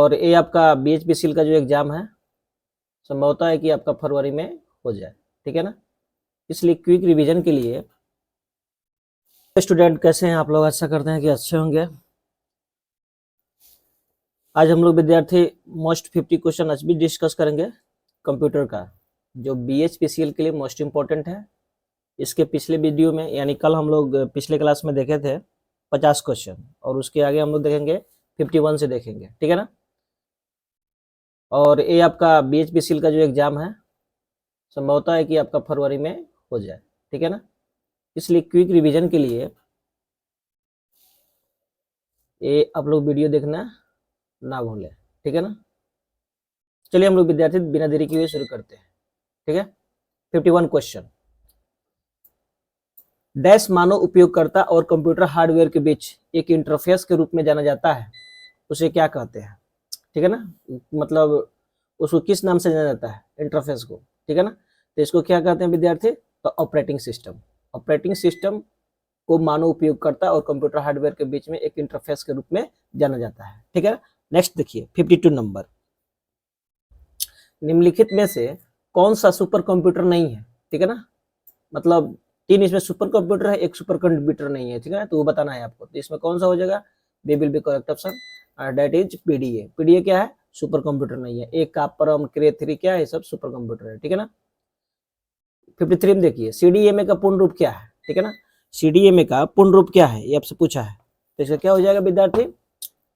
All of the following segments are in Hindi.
और ये आपका BHPCL का जो एग्जाम है संभवतः है कि आपका फरवरी में हो जाए, ठीक है ना। इसलिए क्विक रिवीजन के लिए स्टूडेंट कैसे हैं आप लोग, आशा करते हैं कि अच्छे होंगे। आज हम लोग विद्यार्थी मोस्ट 50 क्वेश्चन आज भी डिस्कस करेंगे कंप्यूटर का, जो BHPCL के लिए मोस्ट इम्पोर्टेंट है। इसके पिछले वीडियो में यानी कल हम लोग पिछले क्लास में देखे थे 50 क्वेश्चन, और उसके आगे हम लोग देखेंगे 51 से देखेंगे, ठीक है ना। और ये आपका BHPCL का जो एग्जाम है संभवतः है कि आपका फरवरी में हो जाए, ठीक है ना। इसलिए क्विक रिवीजन के लिए ये आप लोग वीडियो देखना ना भूलें, ठीक है ना। चलिए हम लोग विद्यार्थी बिना देरी किए शुरू करते हैं, ठीक है। 51 क्वेश्चन। डैश मानव उपयोगकर्ता और कंप्यूटर हार्डवेयर के बीच एक इंटरफेस के रूप में जाना जाता है, उसे क्या कहते हैं, ठीक है ना। मतलब उसको किस नाम से जाना जाता है, इंटरफेस को, ठीक है ना। तो इसको क्या कहते हैं विद्यार्थी, तो ऑपरेटिंग सिस्टम। ऑपरेटिंग सिस्टम को मानव उपयोगकर्ता और कंप्यूटर हार्डवेयर के बीच में एक इंटरफेस के रूप में जाना जाता है, ठीक है। नेक्स्ट देखिए 52 नंबर। निम्नलिखित में से कौन सा सुपर कंप्यूटर नहीं है, ठीक है ना। मतलब 3 इसमें सुपर कंप्यूटर है, 1 सुपर कंप्यूटर नहीं है, ठीक है ना। तो वो बताना है आपको, तो इसमें कौन सा हो जाएगा, B will be correct option, that is PDA. PDA क्या है, सुपर कंप्यूटर नहीं है। एक कापरम क्रे 3 क्या है, सब सुपर कंप्यूटर है, ठीक है ना। 53 में देखिए सीडीएमए का पूर्ण रूप क्या है, ठीक है ना। सीडीएमए का पूर्ण रूप क्या है, ये आपसे पूछा है, तो इसका क्या हो जाएगा विद्यार्थी,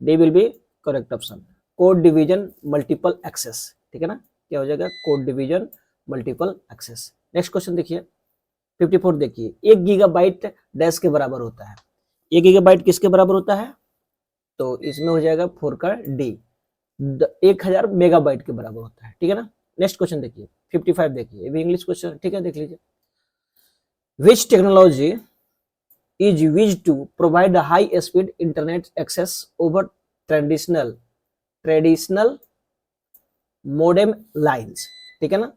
D will be correct option, code division multiple access, ठीक है ना। क्या हो जाएगा, code division multiple access. Next question देखिए 54 देखिए, 1 गीगाबाइट डैश के बराबर होता है। 1 गीगाबाइट किसके बराबर होता है, तो इसमें हो जाएगा 4 का डी, 1000 मेगाबाइट के बराबर होता है, ठीक है ना। नेक्स्ट क्वेश्चन देखिए 55 देखिए, ये भी इंग्लिश क्वेश्चन, ठीक है, देख लीजिए। विच technology is used to provide a high speed internet access over traditional modem lines, ठीक है ना।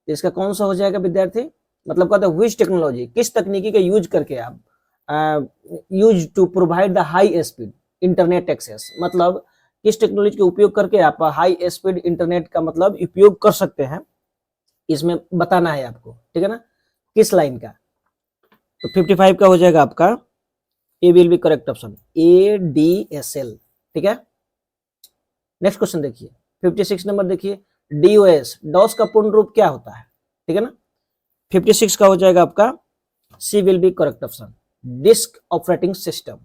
इसका कौन सा हो जाएगा विद्यार्थी, मतलब कहते हैं विच टेक्नोलॉजी, किस तकनीकी का यूज करके आप use to provide the high speed internet access, मतलब किस टेक्नोलॉजी का उपयोग करके आप हाई स्पीड इंटरनेट का मतलब उपयोग कर सकते हैं, इसमें बताना है आपको, ठीक है ना, किस लाइन का। तो 55 का हो जाएगा आपका A will be correct option, ADSL, ठीक है। नेक्स्ट क्वेश्चन देखिए 56 नंबर देखिए, डीओएस डॉस का पूर्ण रूप क्या होता है, ठीक है ना। 56 का हो जाएगा आपका C will be correct option, disk operating system,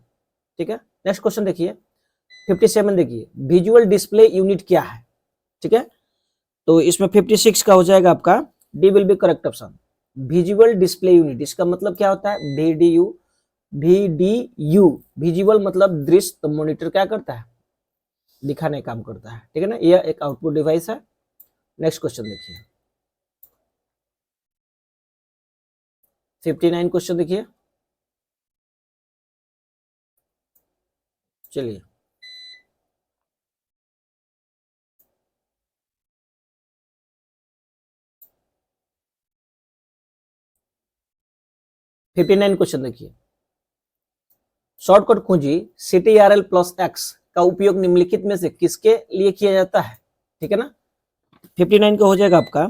ठीक है। नेक्स्ट क्वेश्चन देखिए 57 देखिए, विजुअल डिस्प्ले यूनिट क्या है, ठीक है। तो इसमें 56 का हो जाएगा आपका D will be correct option, visual display unit. इसका मतलब क्या होता है, VDU विजुअल मतलब दृश्य, तो मॉनिटर क्या करता है, दिखाने का काम करता है, ठीक है ना। यह एक आउटपुट डिवाइस है। नेक्स्ट क्वेश्चन देखिए 59 क्वेश्चन देखिए, चलिए क्वेश्चन देखिए, शॉर्टकट कुंजी CTRL+X का उपयोग निम्नलिखित में से किसके लिए किया जाता है, ठीक है ना। 59 का हो जाएगा आपका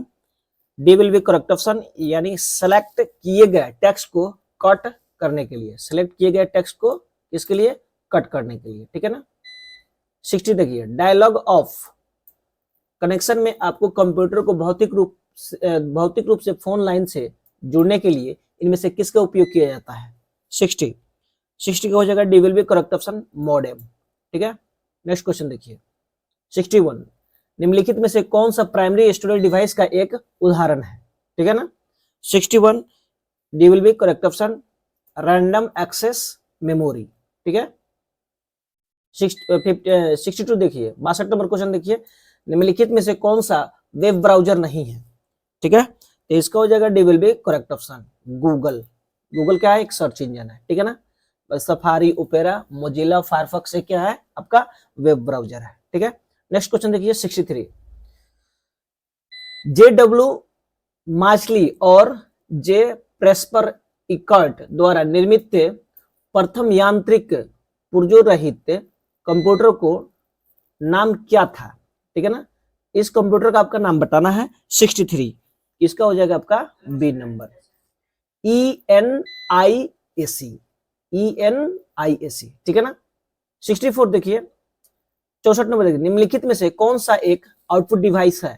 D will be correct option, यानी सेलेक्ट किए गए टेक्स्ट को कट करने के लिए, सेलेक्ट किए गए टेक्स्ट को इसके लिए कट करने के लिए, ठीक है ना। 60 देखिए, डायलॉग ऑफ कनेक्शन में आपको कंप्यूटर को भौतिक रूप से फोन लाइन से जुड़ने के लिए इनमें से किसका उपयोग किया जाता है, 60 का हो जाएगा D will be correct option, modem, ठीक है। नेक्स्ट क्वेश्चन देखिए 61, निम्नलिखित में से कौन सा प्राइमरी स्टोरेज डिवाइस का एक उदाहरण है, ठीक है ना। 61 D will be correct option, random access memory, ठीक है। 62 देखिए, 62 नंबर क्वेश्चन देखिए, निम्नलिखित में से कौन सा वेब ब्राउजर नहीं है, ठीक है। तो इसका हो जाएगा D will be correct option, Google. Google क्या है, एक सर्च इंजन है, ठीक है ना। सफारी, ओपेरा, मोजिला, फायरफॉक्स से क्या है, आपका वेब ब्राउजर है, ठीक है। नेक्स्ट क्वेश्चन देखिए 63, JW मार्शली और जे प्रेस्पर इकर्ट द्वारा निर्मित प्रथम यांत्रिक पुर्जो रहित कंप्यूटर को नाम क्या था, ठीक है ना। इस कंप्यूटर का आपका नाम बताना है। 63 इसका हो जाएगा आपका बी नंबर, ENIAC, ENIAC, ठीक है ना। 64 देखिए, 64 नंबर देखिए, निम्नलिखित में से कौन सा एक आउटपुट डिवाइस है।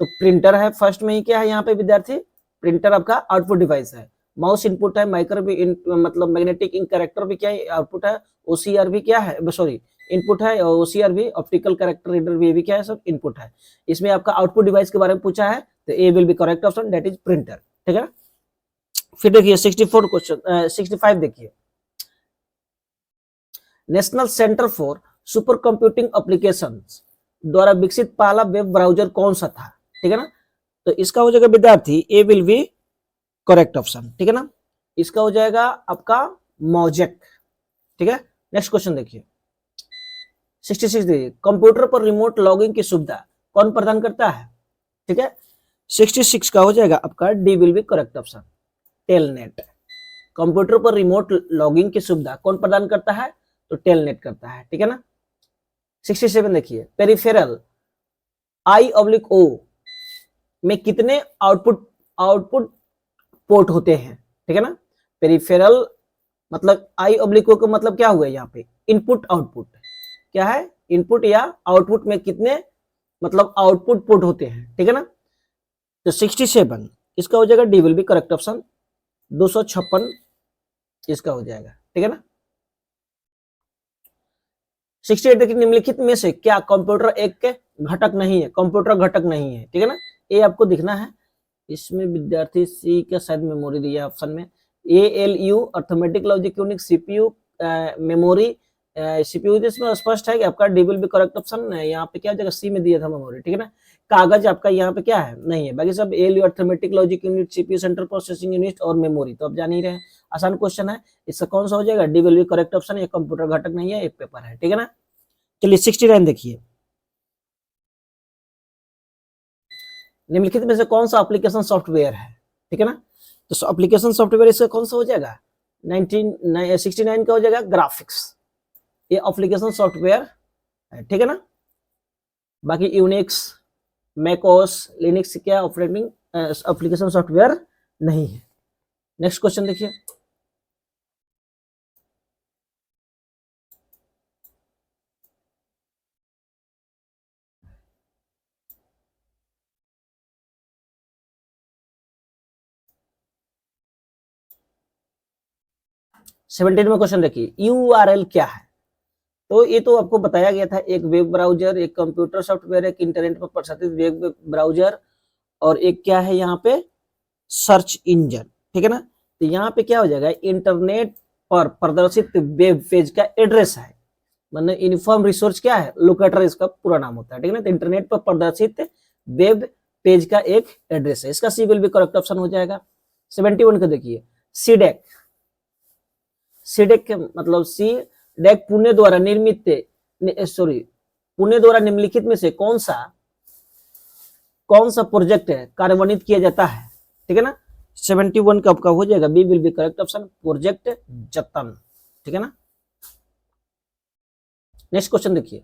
तो प्रिंटर है, फर्स्ट में ही क्या है यहाँ पे विद्यार्थी, प्रिंटर आपका आउटपुट डिवाइस है। माउस इनपुट है, माइक्रो भी मतलब मैग्नेटिक इंक कैरेक्टर भी क्या है आउटपुट है, OCR भी क्या है, सॉरी इनपुट है, और OCR भी ऑप्टिकल कैरेक्टर रीडर भी क्या है, सब इनपुट है। इसमें आपका आउटपुट डिवाइस के बारे में पूछा है, तो A will be correct option, that is printer, ठीक है। फिर देखिए 64 क्वेश्चन 65 देखिए, national centre for super computing applications द्वारा विकसित पहला वेब ब्राउजर कौन सा था, ठीक है ना। तो इसका हो जाएगा विद्यार्थी ए विल बी करेक्ट ऑप्शन, ठीक है ना। इसका हो जाएगा आपका मॉजेक, ठीक है। नेक्स्ट क्वेश्चन देखिए 66 देखिए, कंप्यूटर पर रिमोट लॉगिंग की सुविधा कौन प्रदान करता है, ठीक है। 66 का हो जाएगा आपका D will be correct option, telnet. Computer पर रिमोट लॉगिंग की सुविधा कौन प्रदान करता है, तो टेलनेट करता है, ठीक है ना। 67 देखिए, पेरिफेरल I/O में कितने आउटपुट पोर्ट होते हैं, ठीक है ना। पेरिफेरल मतलब I/O का मतलब क्या हुआ यहाँ पे, इनपुट आउटपुट, क्या है इनपुट या आउटपुट में कितने मतलब आउटपुट पोर्ट होते हैं, ठीक है ना। तो 67 इसका हो जाएगा D will be correct option, 256 इसका हो जाएगा, ठीक है ना। 68 देखिए, निम्नलिखित में से क्या कंप्यूटर एक के घटक नहीं है, कंप्यूटर घटक नहीं है, ठीक है ना। ये आपको दिखना है, इसमें विद्यार्थी सी का शायद मेमोरी दिया ऑप्शन में, ALU arithmetic logic unit, CPU memory, CPU इसमें स्पष्ट है कि आपका D will be correct option, यहाँ पे क्या जगह सी में दिया था मेमोरी, ठीक है ना। कागज आपका यहाँ पे क्या है, नहीं है, बाकी सब ALU arithmetic logic unit, CPU central processing unit और मेमोरी, तो आप जान ही रहे हैं, आसान क्वेश्चन है। इसका कौन सा हो जाएगा, D will be correct option, ये कंप्यूटर घटक नहीं है, एक पेपर है, ठीक है ना। चलिए 69 देखिए, निम्नलिखित में से कौन सा एप्लीकेशन सॉफ्टवेयर है, ठीक है ना। तो एप्लीकेशन सॉफ्टवेयर इसका कौन सा हो जाएगा, 69 का हो जाएगा ग्राफिक्स, ये एप्लीकेशन सॉफ्टवेयर है, ठीक है ना। बाकी यूनिक्स, मैकओएस, लिनक्स क्या ऑपरेटिंग एप्लीकेशन सॉफ्टवेयर नहीं है। नेक्स्ट क्वेश्चन देखिए, सेवेंटीन में क्वेश्चन देखिए, URL क्या है। तो ये तो आपको बताया गया था, एक वेब ब्राउजर, एक कंप्यूटर सॉफ्टवेयर, एक इंटरनेट पर प्रदर्शित वेब ब्राउजर, और एक क्या है यहाँ पे सर्च इंजन, ठीक है ना। तो यहाँ पे क्या हो जाएगा, इंटरनेट पर प्रदर्शित वेब पेज का एड्रेस है, मतलब यूनिफॉर्म रिसोर्स क्या है, लोकेटर इसका पूरा नाम होता है, ठीक है ना। तो इंटरनेट पर प्रदर्शित वेब पेज का एक एड्रेस है, इसका सी विल बी करेक्ट ऑप्शन हो जाएगा। 71 का देखिए, सीडेक, सीडेक के मतलब सी डेक पुणे द्वारा निर्मित, सॉरी पुणे द्वारा निम्नलिखित में से कौन सा प्रोजेक्ट है कार्यान्वित किया जाता है, ठीक है ना। 71 का आपका हो जाएगा B will be correct option, project Jatan, ठीक है ना। नेक्स्ट क्वेश्चन देखिए,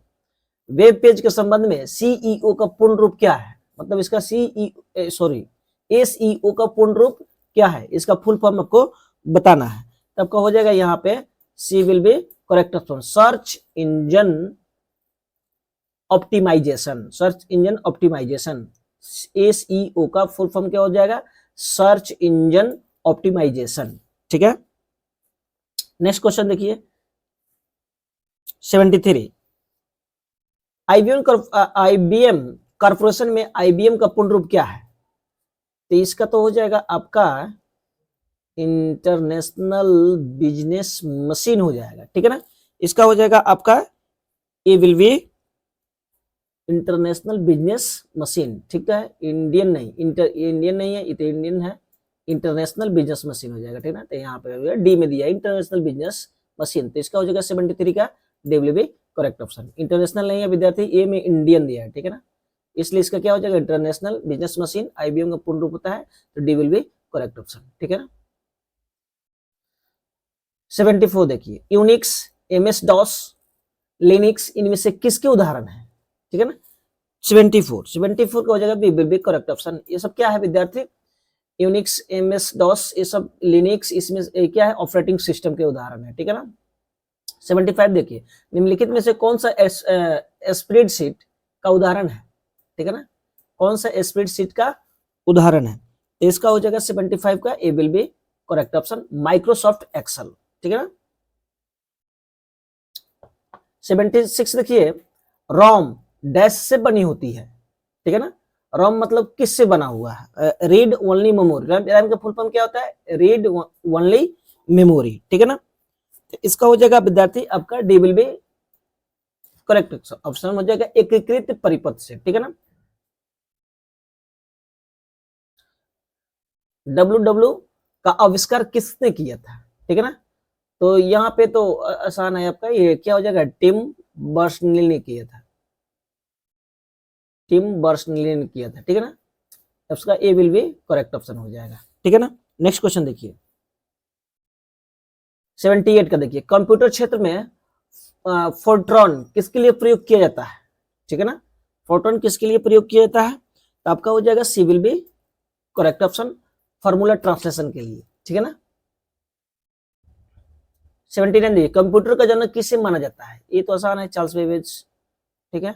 वेब पेज के संबंध में सीईओ का पूर्ण रूप क्या है, मतलब इसका एसईओ का पूर्ण रूप क्या है, इसका फुल फॉर्म आपको बताना है। तब का हो जाएगा यहाँ पे C will be correct option, search engine optimisation, search engine optimisation, SEO का फुल फॉर्म क्या हो जाएगा, सर्च इंजन ऑप्टिमाइजेशन, ठीक है। नेक्स्ट क्वेश्चन देखिए 73, आईबीएम कॉर्पोरेशन में आईबीएम का पूर्ण रूप क्या है। तो इसका तो हो जाएगा आपका इंटरनेशनल बिजनेस मशीन हो जाएगा, ठीक है ना। इसका हो जाएगा आपका A will be international business machine, ठीक है। इंडियन नहीं, इंडियन नहीं है, इतना इंडियन है, इंटरनेशनल बिजनेस मशीन हो जाएगा, ठीक है ना। तो यहाँ पे डी में दिया इंटरनेशनल बिजनेस मशीन, तो इसका हो जाएगा 73 का D will be correct option. International नहीं है विद्यार्थी, ए में इंडियन दिया है, ठीक है ना, इसलिए इसका क्या हो जाएगा इंटरनेशनल बिजनेस मशीन, आईबीएम का पूर्ण रूप होता है, तो D will be correct option, ठीक है ना। 74 देखिए, यूनिक्स, MS DOS, लिनक्स, इनमें से किसके उदाहरण है, ठीक है ना। 74 का हो जाएगा B will be correct option. ये सब क्या है विद्यार्थी, यूनिक्स, एमएस डॉस, ये सब लिनक्स, इसमें क्या है ऑपरेटिंग सिस्टम के उदाहरण है, ठीक है ना। 75 देखिए, निम्नलिखित में से कौन सा स्प्रेडशीट का उदाहरण है, ठीक है ना, कौन सा स्प्रेडशीट का उदाहरण है। तो इसका हो जाएगा 75 का A will be correct option Microsoft Excel, ठीक है ना। 76 देखिए, रोम डैश से बनी होती है, ठीक है ना। रोम मतलब किससे बना हुआ है, रीड ओनली मेमोरी, रैम का फुल फॉर्म क्या होता है, रीड ओनली मेमोरी, ठीक है ना। तो इसका हो जाएगा विद्यार्थी आपका D will be correct option हो जाएगा एकीकृत परिपथ से, ठीक है ना। डब्ल्यू का आविष्कार किसने किया था, ठीक है ना। तो यहाँ पे तो आसान है आपका, ये क्या हो जाएगा, टिम बर्नर्स-ली ने किया था, टिम बर्नर्स-ली ने किया था, ठीक है ना। उसका ए विल बी करेक्ट ऑप्शन हो जाएगा, ठीक है ना। नेक्स्ट क्वेश्चन देखिए 78 का देखिए, कंप्यूटर क्षेत्र में फोर्ट्रॉन किसके लिए प्रयोग किया जाता है, ठीक है ना। फोर्ट्रॉन किसके लिए प्रयोग किया जाता है, तो आपका हो जाएगा C will be correct option formula translation के लिए, ठीक है ना। 79 देखिए, कंप्यूटर का जनक किसे माना जाता है, ये तो आसान है, चार्ल्स बेबेज, ठीक है।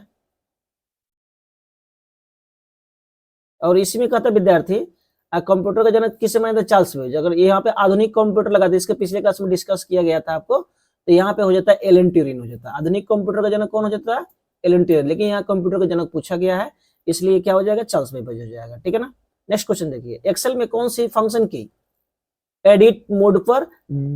और इसी में कहता विद्यार्थी कंप्यूटर का जनक किसे माना जाता है, चार्ल्स बेबेज। अगर यहाँ पे आधुनिक कंप्यूटर लगा दे, इसके पिछले क्लास में डिस्कस किया गया था आपको, तो यहाँ पे हो जाता है एलन ट्यूरिंग हो जाता है। आधुनिक कंप्यूटर का जनक कौन हो जाता है, एलन ट्यूरिंग, लेकिन यहाँ कंप्यूटर का जनक पूछा गया है, इसलिए क्या हो जाएगा, चार्ल्स बेबेज हो जाएगा, ठीक है ना। नेक्स्ट क्वेश्चन देखिए, एक्सेल में कौन सी फंक्शन की एडिट मोड पर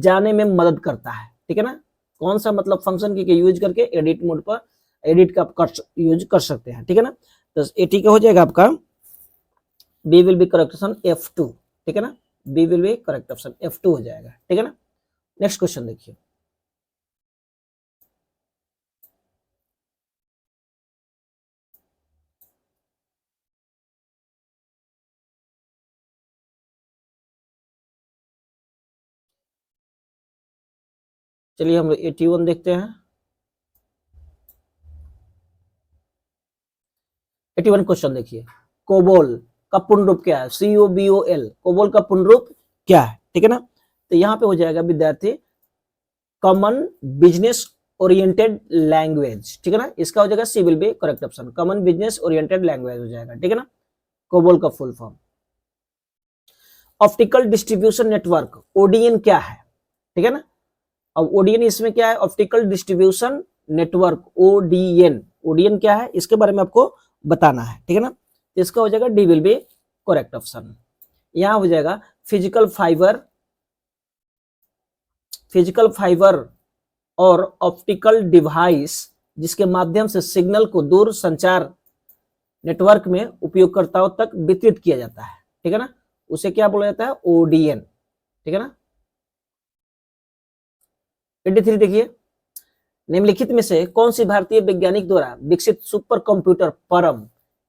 जाने में मदद करता है, ठीक है ना। कौन सा मतलब फंक्शन की यूज करके एडिट मोड पर एडिट का यूज कर सकते हैं, ठीक है ना। तो एटी का हो जाएगा आपका B will be correct option F2, ठीक है ना। B will be correct option F2 हो जाएगा, ठीक है ना। नेक्स्ट क्वेश्चन देखिए, चलिए हम 81 देखते हैं। 81 क्वेश्चन देखिए, कोबोल का पूर्ण रूप क्या है, COBOL, कोबोल का पूर्ण रूप क्या है, ठीक है ना। तो यहाँ पे हो जाएगा विद्यार्थी कॉमन बिजनेस ओरिएंटेड लैंग्वेज, ठीक है ना। इसका हो जाएगा C will be correct option common business oriented language हो जाएगा, ठीक है ना। कोबोल का full form optical distribution network, ODN क्या है, ठीक है ना। अब ओडीएन इसमें क्या है, ऑप्टिकल डिस्ट्रीब्यूशन नेटवर्क, ओडीएन, ओडीएन क्या है इसके बारे में आपको बताना है, ठीक है ना। इसका हो जाएगा D will be correct option. यहां हो जाएगा फिजिकल फाइबर और ऑप्टिकल डिवाइस जिसके माध्यम से सिग्नल को दूर संचार नेटवर्क में उपयोगकर्ताओं तक वितरित किया जाता है, ठीक है ना, उसे क्या बोला जाता है, ओडीएन, ठीक है ना। 83 देखिए, निम्नलिखित में से कौन सी भारतीय वैज्ञानिक द्वारा विकसित सुपर कंप्यूटर परम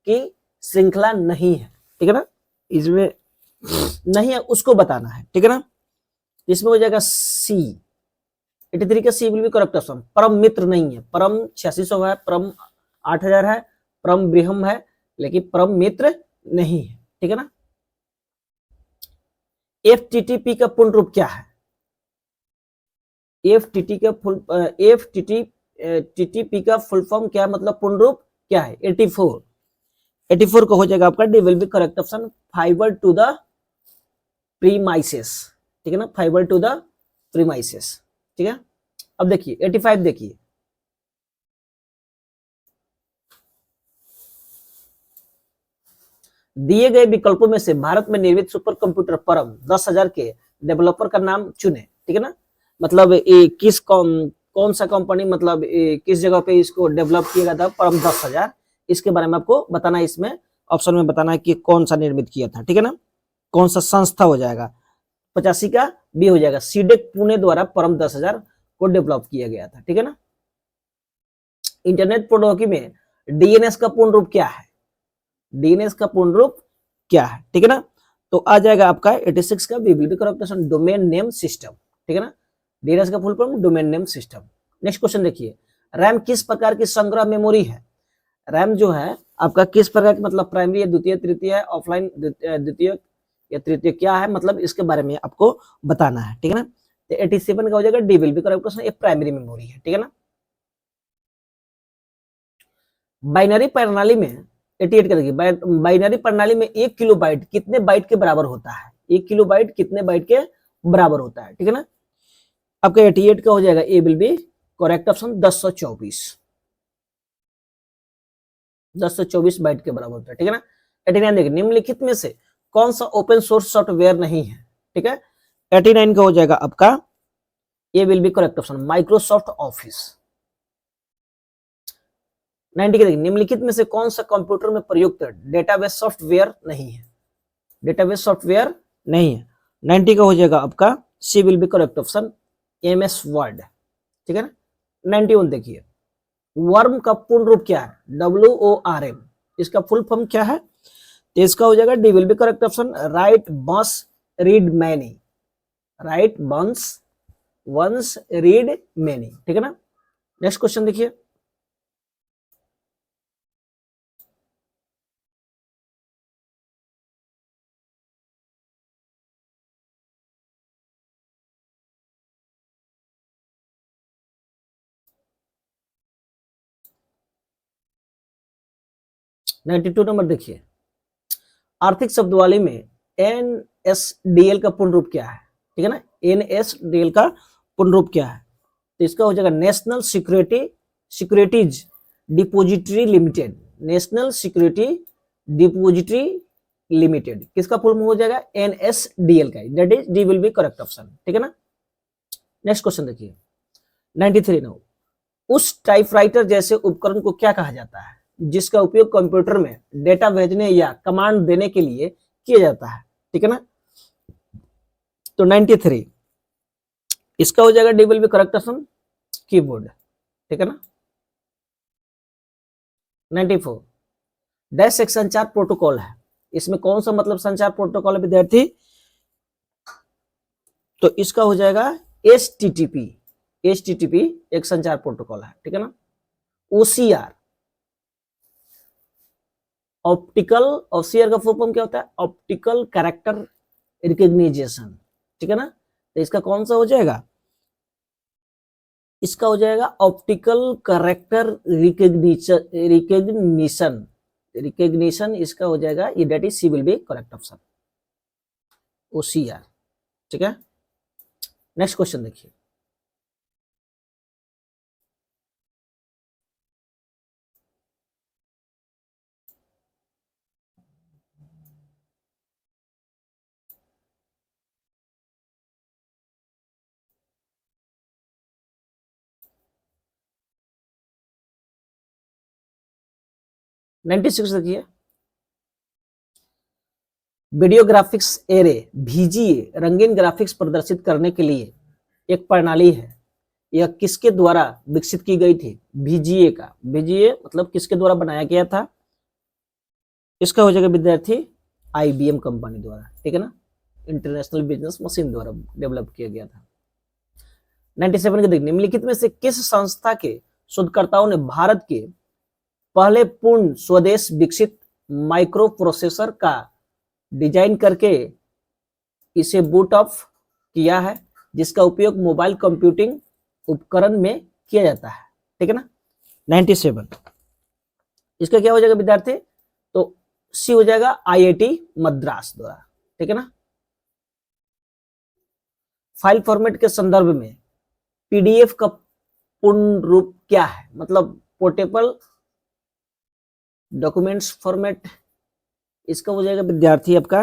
की श्रृंखला नहीं है, ठीक है ना। इसमें नहीं है उसको बताना है, ठीक है ना। इसमें हो जाएगा सी, 83 का सी विल बी करेक्ट ऑप्शन। परम मित्र नहीं है, परम 8600 है, परम 8000 है, परम बृहम है, लेकिन परम मित्र नहीं है, ठीक है ना। एफटीटीपी का पूर्ण रूप क्या है, टीटीपी का फुल फॉर्म क्या है, मतलब पूर्ण रूप क्या है, 84 को हो जाएगा आपका D will be correct option fibre to the premises, ठीक है ना, फाइबर टू द प्रीमाइसेस, ठीक है। अब देखिए 85 देखिए, दिए गए विकल्पों में से भारत में निर्मित सुपर कंप्यूटर परम 10,000 के डेवलपर का नाम चुने, ठीक है ना। मतलब किस कौन सा कंपनी, मतलब किस जगह पे इसको डेवलप किया गया था परम 10,000, इसके बारे में आपको बताना है, इसमें ऑप्शन में बताना है कि कौन सा निर्मित किया था, ठीक है ना, कौन सा संस्था हो जाएगा। 85 का बी हो जाएगा, सीडेक पुणे द्वारा परम 10,000 को डेवलप किया गया था, ठीक है ना। इंटरनेट प्रौद्योगिकी में डीएनएस का पूर्ण रूप क्या है, डीएनएस का पूर्ण रूप क्या है, ठीक है ना। तो आ जाएगा आपका 86 का B will be correct option domain name system, ठीक है ना। डीएनएस का full form domain name system. Next question देखिए, रैम किस प्रकार की संग्रह मेमोरी है, रैम जो है आपका किस प्रकार की, मतलब प्राइमरी या द्वितीय तृतीय, ऑफलाइन द्वितीय या तृतीय क्या है, मतलब इसके बारे में आपको बताना है, ठीक है ना। तो 87 का हो जाएगा D will be correct option, ये प्राइमरी मेमोरी है, ठीक है ना। बाइनरी प्रणाली में 88 का देखिए, बाइनरी प्रणाली में 1 किलो बाइट कितने बाइट के बराबर होता है, 1 किलो बाइट कितने बाइट के बराबर होता है, ठीक है ना। आपका 88 का हो जाएगा A will be correct option 1024 byte के बराबर होता है, ठीक है ना। 89 देखिए, निम्नलिखित में से कौन सा ओपन सोर्स सॉफ्टवेयर नहीं है, ठीक है। 89 का हो जाएगा आपका A will be correct option Microsoft office. 90 के देखिए, निम्नलिखित में से कौन सा कंप्यूटर में प्रयुक्त डेटाबेस सॉफ्टवेयर नहीं है, डेटाबेस सॉफ्टवेयर नहीं है। 90 का हो जाएगा आपका C will be correct option MS Word, ठीक है ना। 91 देखिए, वर्म का पूर्ण रूप क्या है, WORM, इसका फुल फॉर्म क्या है, तो इसका हो जाएगा D will be correct option write once read many, write once read many, ठीक है ना। नेक्स्ट क्वेश्चन देखिए, नाइन्टी टू नंबर देखिए, आर्थिक शब्दावली में NSDL का पूर्ण रूप क्या है, ठीक है ना। NSDL का पूर्ण रूप क्या है, तो इसका हो जाएगा national securities depository limited, national security depository limited, किसका फुल फॉर्म हो जाएगा NSDL का, that is D will be correct option, ठीक है ना। नेक्स्ट क्वेश्चन देखिए, 93 नो, उस टाइपराइटर जैसे उपकरण को क्या कहा जाता है जिसका उपयोग कंप्यूटर में डेटा भेजने या कमांड देने के लिए किया जाता है, ठीक है ना। तो 93 इसका हो जाएगा D will be correct option keyboard, ठीक है ना। 94 डैश एक संचार प्रोटोकॉल है, इसमें कौन सा मतलब संचार प्रोटोकॉल है विद्यार्थी, तो इसका हो जाएगा HTTP, HTTP एक संचार प्रोटोकॉल है, ठीक है ना। OCR OCR का फुल फॉर्म क्या होता है, ऑप्टिकल कैरेक्टर रिकग्निशन, ठीक है ना। तो इसका कौन सा हो जाएगा, इसका हो जाएगा ऑप्टिकल कैरेक्टर रिकग्निशन, इसका हो जाएगा ये, that is C will be correct option OCR, ठीक है। नेक्स्ट क्वेश्चन देखिए, नाइन्टी सिक्स देखिए, वीडियो ग्राफिक्स एरे VGA रंगीन ग्राफिक्स प्रदर्शित करने के लिए एक प्रणाली है, यह किसके द्वारा विकसित की गई थी, VGA का, VGA मतलब किसके द्वारा बनाया गया था, इसका हो जाएगा विद्यार्थी IBM कंपनी द्वारा, ठीक है ना, इंटरनेशनल बिजनेस मशीन द्वारा डेवलप किया गया था। 97 के देखिए, निम्नलिखित में से किस संस्था के शोधकर्ताओं ने भारत के पहले पूर्ण स्वदेश विकसित माइक्रो प्रोसेसर का डिजाइन करके इसे बूट ऑफ किया है, जिसका उपयोग मोबाइल कंप्यूटिंग उपकरण में किया जाता है, ठीक है ना। 97 इसका क्या हो जाएगा विद्यार्थी, तो सी हो जाएगा IIT मद्रास द्वारा, ठीक है ना। फाइल फॉर्मेट के संदर्भ में PDF का पूर्ण रूप क्या है, मतलब पोर्टेबल डॉक्यूमेंट्स फॉर्मेट, इसका हो जाएगा विद्यार्थी आपका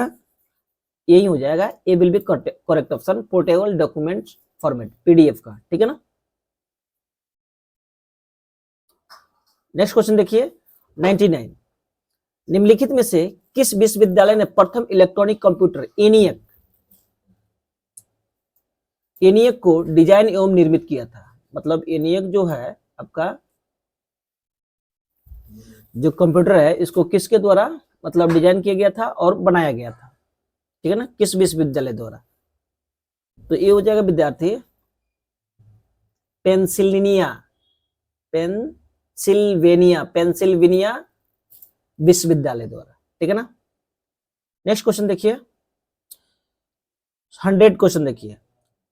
यही हो जाएगा A will be correct option portable documents format PDF का, ठीक है ना। नेक्स्ट क्वेश्चन देखिए, 99 निम्नलिखित में से किस विश्वविद्यालय ने प्रथम इलेक्ट्रॉनिक कंप्यूटर ENIAC को डिजाइन एवं निर्मित किया था, मतलब ENIAC जो है आपका जो कंप्यूटर है इसको किसके द्वारा मतलब डिजाइन किया गया था और बनाया गया था, ठीक है ना, किस विश्वविद्यालय द्वारा, तो ये हो जाएगा विद्यार्थी पेंसिल्वेनिया पेंसिल्वेनिया विश्वविद्यालय द्वारा, ठीक है ना। नेक्स्ट क्वेश्चन देखिए, 100 क्वेश्चन देखिए,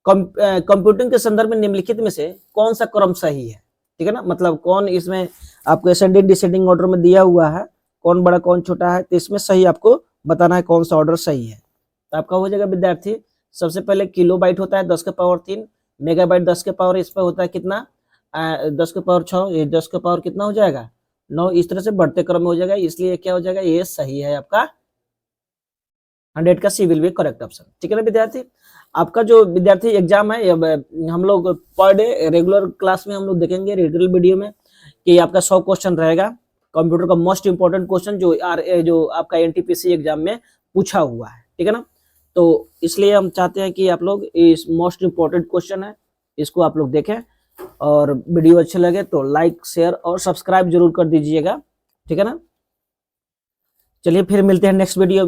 कंप्यूटिंग के संदर्भ में निम्नलिखित में से कौन सा क्रम सही है, ठीक है ना। मतलब कौन इसमें आपको असेंडिंग डिसेंडिंग ऑर्डर में दिया हुआ है, कौन बड़ा कौन छोटा है, तो इसमें सही आपको बताना है कौन सा ऑर्डर सही है। तो आपका हो जाएगा विद्यार्थी, सबसे पहले किलोबाइट होता है 10 के पावर 3, मेगाबाइट 10 के पावर इस पर होता है कितना 10 के पावर 6, ये 10 के पावर कितना हो जाएगा 9, इस तरह से बढ़ते क्रम में हो जाएगा, इसलिए क्या हो जाएगा, ये सही है आपका 100 का सी विल बी करेक्ट ऑप्शन, ठीक है ना विद्यार्थी। आपका जो विद्यार्थी एग्जाम है, हम लोग पर डे रेगुलर क्लास में हम लोग देखेंगे रेगुलर वीडियो में कि आपका 100 क्वेश्चन रहेगा कंप्यूटर का मोस्ट इंपॉर्टेंट क्वेश्चन जो आपका एनटीपीसी एग्जाम में पूछा हुआ है, ठीक है ना। तो इसलिए हम चाहते हैं कि आप लोग इस मोस्ट इंपॉर्टेंट क्वेश्चन है इसको आप लोग देखें, और वीडियो अच्छे लगे तो लाइक शेयर और सब्सक्राइब जरूर कर दीजिएगा, ठीक है ना। चलिए फिर मिलते हैं नेक्स्ट वीडियो।